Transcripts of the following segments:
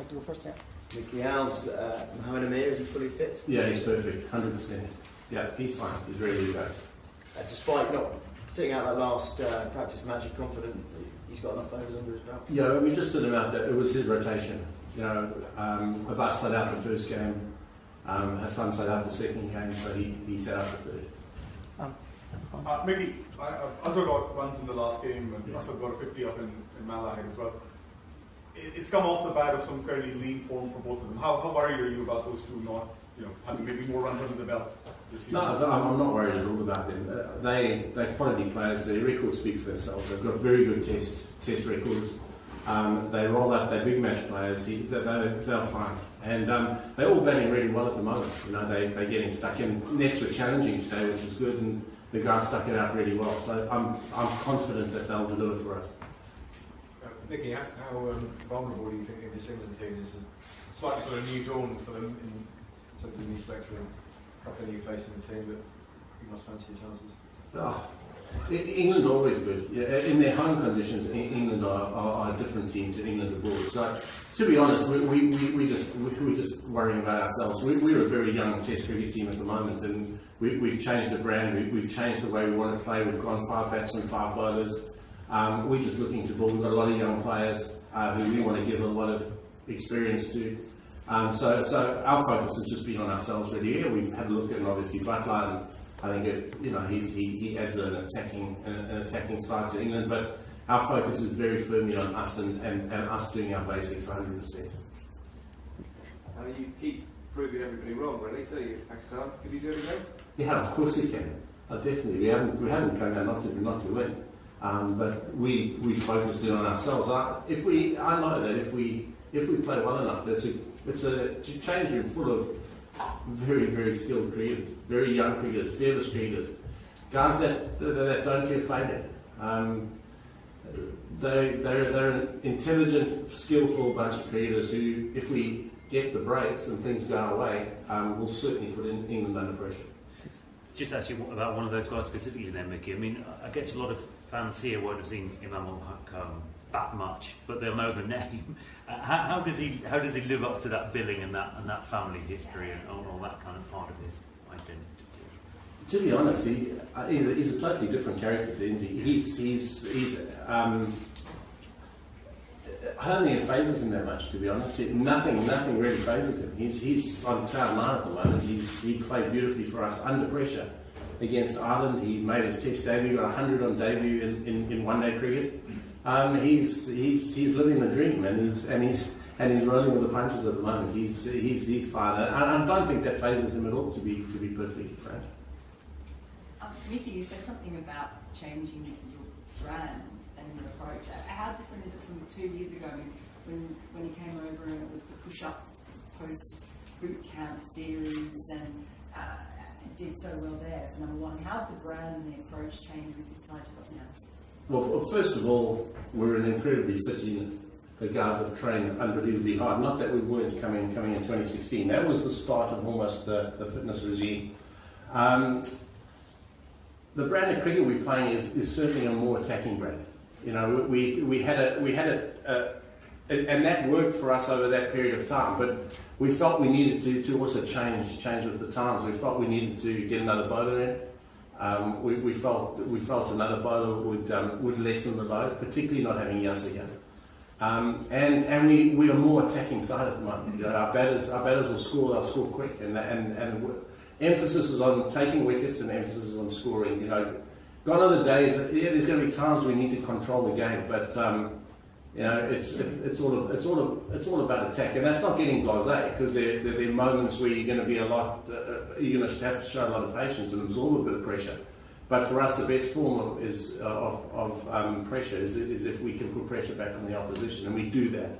like to go first? Yeah. Mickey, how's Mohamed Amir? Is he fully fit? Yeah, he's perfect, 100%. Yeah, he's fine. He's ready to go. Despite not sitting out that last practice match, you're confident he's got enough overs under his belt? Yeah, we just said about that. It was his rotation. You know, Abbas sat out the first game, Hassan sat out the second game, so he sat out the third. Mickey, Azhar got runs in the last game, and Azhar got a 50 up in Malahide as well. It's come off the bat of some fairly lean form for both of them. How worried are you about those two not, having maybe more runs under the belt this year? No, I'm not worried at all about them. They're quality players. Their records speak for themselves. They've got very good test records. They roll up. They're big match players. They're fine, and they're all batting really well at the moment. They're getting stuck in. Nets were challenging today, which was good, and the guys stuck it out really well. So I'm confident that they'll deliver for us. Nicky, how vulnerable do you think this England team is? A slightly sort of new dawn for them in terms of new selection, a couple of new faces in the team, but you must fancy your chances. Oh, England are always good. Yeah, in their home conditions, England are a different team to England abroad. So, to be honest, we're just worrying about ourselves. We're a very young Test cricket team at the moment, and we've changed the brand. We've changed the way we want to play. We've gone 5 batsmen, 5 bowlers. We're just looking to build. We've got a lot of young players who we want to give a lot of experience to. So our focus has just been on ourselves really. Yeah, we've had a look at obviously Butler, and I think he adds an attacking side to England. But our focus is very firmly on us and us doing our basics 100%. You keep proving everybody wrong, really. 30 years Pakistan. Could you do it again? Yeah, of course we can. Definitely. We haven't come out not to win. But we focused in on ourselves. I know that if we play well enough, it's a change room full of very, very skilled cricketers, very young cricketers, fearless cricketers, guys that don't fear failure. They're an intelligent, skillful bunch of cricketers who, if we get the breaks and things go our way, will certainly put England under pressure. Just actually about one of those guys specifically then, Mickey. I mean, I guess a lot of fans here won't have seen Imam ul Haq bat much, but they'll know the name. How does he live up to that billing and that family history and all that kind of part of his identity? To be honest, he's a totally different character to Inzi. He's I don't think it phases him that much, to be honest. Nothing really phases him. He's on cloud 9 at the moment. He played beautifully for us under pressure against Ireland. He made his Test debut, got 100 on debut in one-day cricket. He's living the dream, and he's rolling with the punches at the moment. He's fine, and I don't think that phases him at all. To be perfectly frank. Mickey, you said something about changing your brand and your approach. How different is it from 2 years ago when you came over and it was the push-up post boot camp series and did so well there, number one? How's the brand and the approach changed with this side you've got now? Well, first of all, we're an incredibly fit unit. The guys have trained unbelievably hard. Not that we weren't coming in 2016. That was the start of almost the fitness regime. The brand of cricket we're playing is certainly a more attacking brand. We had and that worked for us over that period of time. But we felt we needed to also change with the times. We felt we needed to get another bowler in. We felt another bowler would lessen the load, particularly not having Yasser here. And we are more attacking side at the moment. Our batters will score. They'll score quick, and emphasis is on taking wickets and emphasis is on scoring. Gone are the days. Yeah, there's going to be times we need to control the game, but it's all about attack, and that's not getting blasé, because there are moments where you're going to be you're going to have to show a lot of patience and absorb a bit of pressure. But for us, the best form of pressure is if we can put pressure back on the opposition, and we do that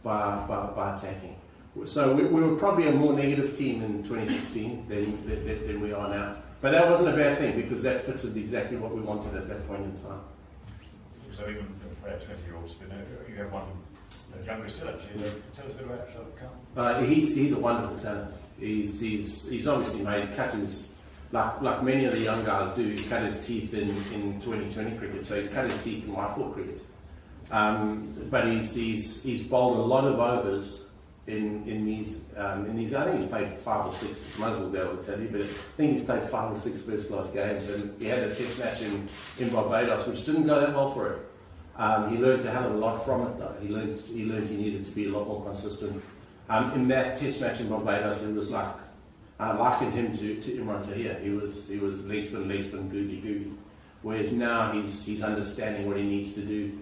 by attacking. So we were probably a more negative team in 2016 than we are now. But that wasn't a bad thing, because that fitted exactly what we wanted at that point in time. So even about 20-year-olds, you have one younger still actually. Tell us a bit about Shahid Khan. He's a wonderful talent. He's obviously cut his, like many of the young guys do, cut his teeth in 2020 cricket. So he's cut his teeth in white ball cricket. But he's bowled a lot of overs in these. I think he's played 5 or 6. Might as well be able to tell you, but I think he's played 5 or 6 first-class games, and he had a test match in Barbados, which didn't go that well for him. He learned a hell of a lot from it, though. He learned he needed to be a lot more consistent. In that test match in Barbados, it was like I likened him to Imran Tahir. He was legsman, googly. Whereas now he's understanding what he needs to do.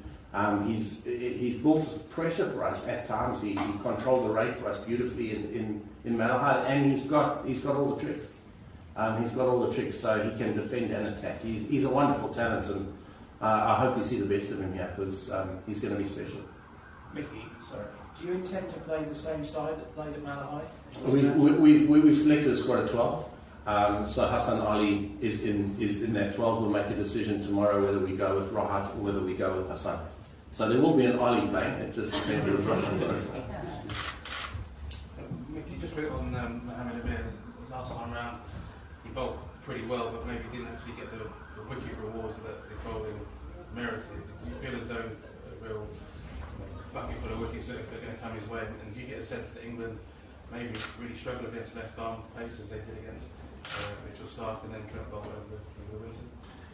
He's built pressure for us at times. He controlled the rate for us beautifully in Malahide, and he's got all the tricks. He's got all the tricks, so he can defend and attack. He's a wonderful talent, and I hope we see the best of him here because he's going to be special. Mickey, sorry. Do you intend to play the same side that played at Malahide? We've selected a squad of 12. So Hassan Ali is in that 12. We'll make a decision tomorrow whether we go with Rahat or whether we go with Hassan. So there will be an Ali playing. It just depends on the Rahat. Mickey, just a bit on Mohamed Amir. Last time round, he bowled pretty well, but maybe didn't actually get the wicket rewards that the bowling merited. Do you feel as though a real bucket full of wickets are going to come his way? And do you get a sense that England maybe really struggle against left-arm pace as they did against Mitchell Starc and then Trent Boult over the winter?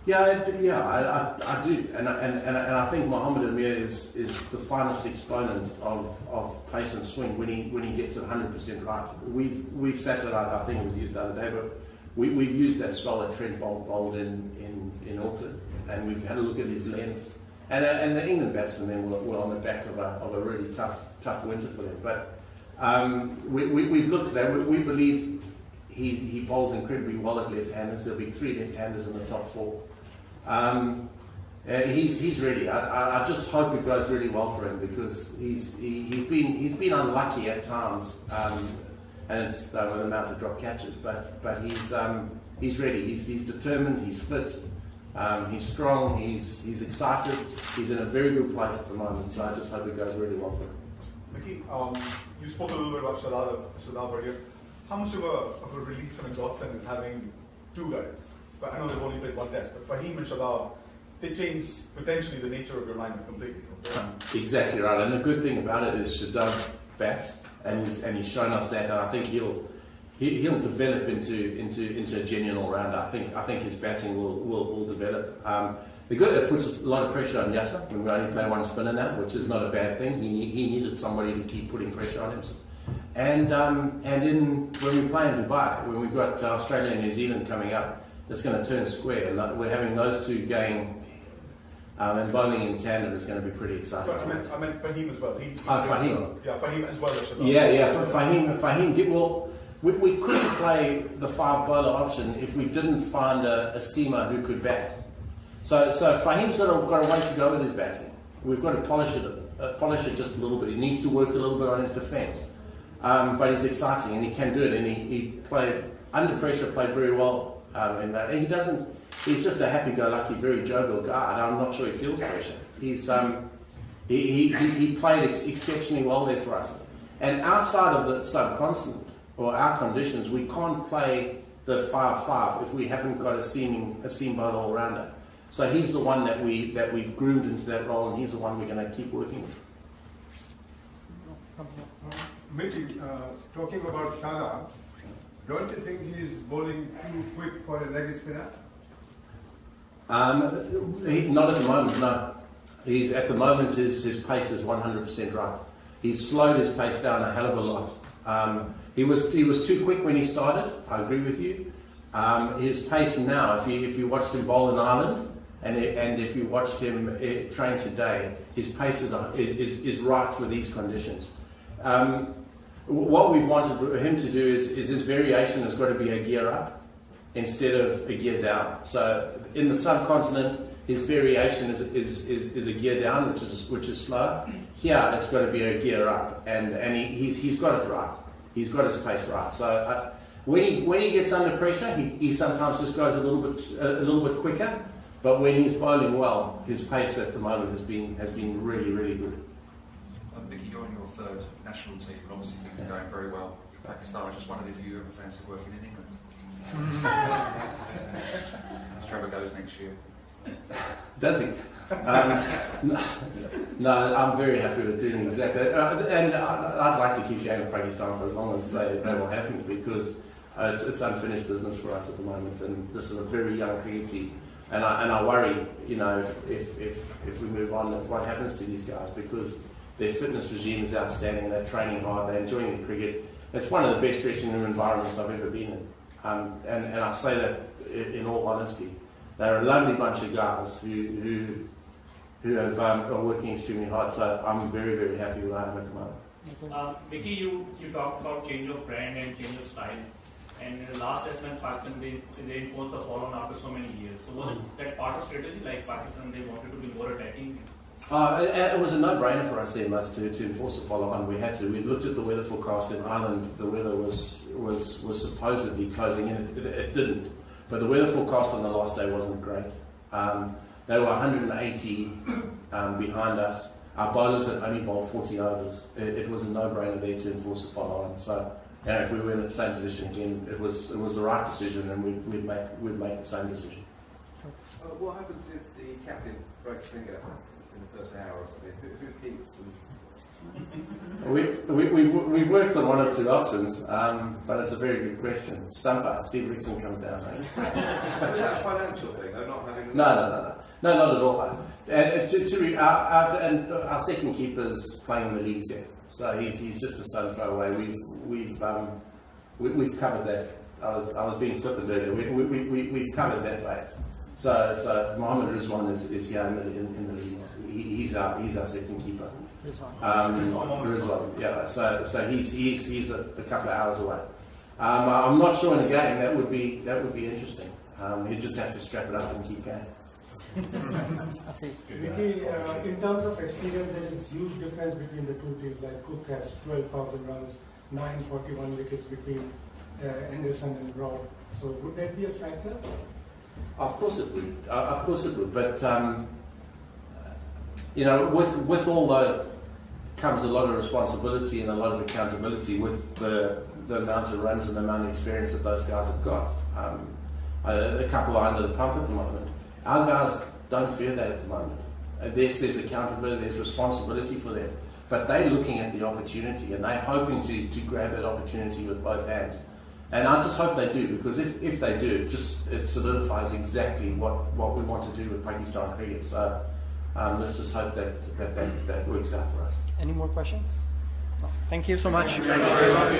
Yeah, I do, and I think Mohamed Amir is the finest exponent of pace and swing when he gets it 100% right. We've sat it out. I think it was used the other day, but we've used that spell that Trent Boult bowled in Auckland, and we've had a look at his lens. And the England batsmen then were on the back of a really tough winter for them. But we've looked at that. We believe he bowls incredibly well at left-handers. There'll be 3 left-handers in the top 4. He's ready. I just hope it goes really well for him because he's been unlucky at times, and it's with the amount of drop catches. But he's ready. He's determined. He's fit. He's strong. He's excited. He's in a very good place at the moment. So I just hope it goes really well for him. Mickey, you spoke a little bit about Shadab earlier. How much of a relief and a godsend is having 2 guys? I know they've only played 1 test, but Fahim and Shadab, they change potentially the nature of your lineup completely. Exactly right. And the good thing about it is Shadab bats, and he's shown us that. And I think he'll develop into a genuine all-rounder. I think his batting will develop. It puts a lot of pressure on Yasser when we only play 1 spinner now, which is not a bad thing. He needed somebody to keep putting pressure on him. And when we play in Dubai, when we've got Australia and New Zealand coming up, it's going to turn square, and we're having those 2 going and bowling in tandem is going to be pretty exciting. But I meant Fahim as well. Fahim. Yeah, Fahim as well as Shadab. Yeah. Fahim did well. We couldn't play the 5 bowler option if we didn't find a seamer who could bat. So Fahim's got a way to go with his batting. We've got to polish it just a little bit. He needs to work a little bit on his defence. But he's exciting and he can do it. And he played under pressure, played very well. In that. And he's just a happy-go-lucky, very jovial guy. And I'm not sure he feels pressure. He played exceptionally well there for us. And outside of the subcontinent or our conditions, we can't play the 5-5 if we haven't got a seam bowler all-rounder. So he's the one that we've groomed into that role, and he's the one we're going to keep working with. Mickey, talking about Shadab, don't you think he's bowling too quick for a leg spinner? Not at the moment, no. At the moment his pace is 100% right. He's slowed his pace down a hell of a lot. He was too quick when he started. I agree with you. His pace now, if you watched him bowl in Ireland and if you watched him train today, his pace is right for these conditions. What we've wanted him to do is his variation has got to be a gear up instead of a gear down. So in the subcontinent, his variation is a gear down, which is slow. Here, it's got to be a gear up, and he's got it right. He's got his pace right. So when he gets under pressure, he sometimes just goes a little bit quicker. But when he's bowling well, his pace at the moment has been really, really good. Mickey, you're on your 3rd national team, and obviously things are going very well in Pakistan. I just wondered if you ever fancy working in England. Trevor goes next year. Does he? No, I'm very happy with doing exactly that. And I'd like to keep going with Pakistan for as long as they will have me, because it's unfinished business for us at the moment, and this is a very young cricket team. And I worry, you know, if we move on, what happens to these guys, because their fitness regime is outstanding, they're training hard, they're enjoying their cricket. It's one of the best dressing room environments I've ever been in. And I say that in all honesty. They're a lovely bunch of guys who are working extremely hard, so I'm very, very happy with where I am at the moment. Vicky, you talked about change of brand and change of style. And in the last test match, Pakistan, they enforced the follow-on after so many years. So was it that part of strategy, like Pakistan, they wanted to be more attacking? It was a no-brainer for us then, Musk, to enforce the follow-on. We had to. We looked at the weather forecast in Ireland. The weather was supposedly closing in. It didn't. But the weather forecast on the last day wasn't great. They were 180 behind us. Our bowlers had only bowled 40 overs. It was a no-brainer there to enforce the follow-on. So, yeah, if we were in the same position again, it was the right decision, and we'd make the same decision. What happens if the captain breaks finger in the first hour or something? Who keeps them? We've worked on one or two options, but it's a very good question. Stumper, Steve Rickson comes down, mate. Is that a financial thing? They're not having. No, not at all. And our second keeper's playing in the leagues here, so he's just a stone throw away. We've covered that. I was being flippant earlier. We've covered that base. So Mohammed Rizwan is here in the leagues. He's our second keeper. Rizwan, yeah. So he's a couple of hours away. I'm not sure in the game that would be interesting. He'd just have to strap it up and keep going. Vicky, in terms of experience, there is huge difference between the two teams. Like Cook has 12,000 runs, 941 wickets between Anderson and Broad. So would that be a factor? Of course it would. But you know, with all that comes a lot of responsibility and a lot of accountability with the amount of runs and the amount of experience that those guys have got. A couple are under the pump at the moment. Our guys don't fear that at the moment. There's accountability, there's responsibility for them. But they're looking at the opportunity, and they're hoping to grab that opportunity with both hands. And I just hope they do, because if they do, it solidifies exactly what we want to do with Pakistan cricket. So let's just hope that works out for us. Any more questions? Thank you so much. Thank you very much.